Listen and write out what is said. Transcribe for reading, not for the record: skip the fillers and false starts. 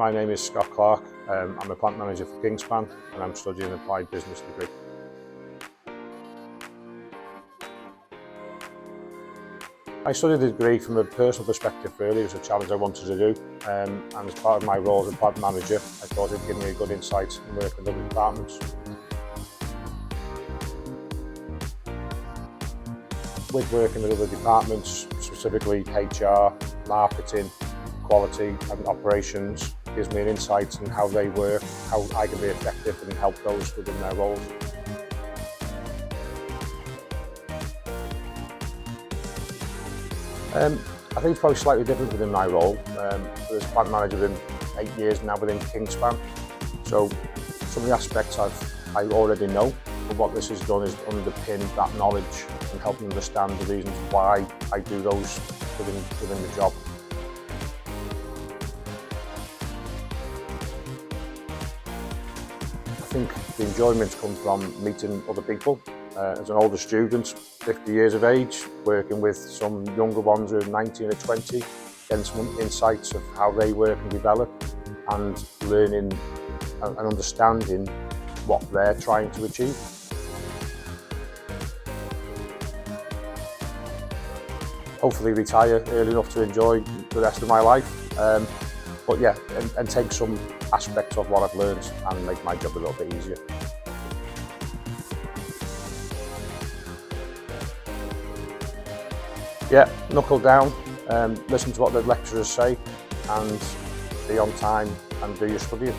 My name is Scott Clark. I'm a plant manager for Kingspan and I'm studying an applied business degree. I studied the degree from a personal perspective really. It was a challenge I wanted to do and as part of my role as a plant manager I thought it'd give me a good insight in working with other departments. With working with other departments, specifically HR, marketing, quality and operations, gives me an insight in how they work, how I can be effective and help those within their roles. I think it's probably slightly different within my role. As plant manager within 8 years now within Kingspan, so some of the aspects I already know, but what this has done is underpin that knowledge and help me understand the reasons why I do those within the job. I think the enjoyment comes from meeting other people. As an older student, 50 years of age, working with some younger ones who are 19 or 20, getting some insights of how they work and develop, and learning and understanding what they're trying to achieve. Hopefully retire early enough to enjoy the rest of my life. But yeah, and take some aspects of what I've learned and make my job a little bit easier. Yeah, knuckle down, listen to what the lecturers say and be on time and do your studying.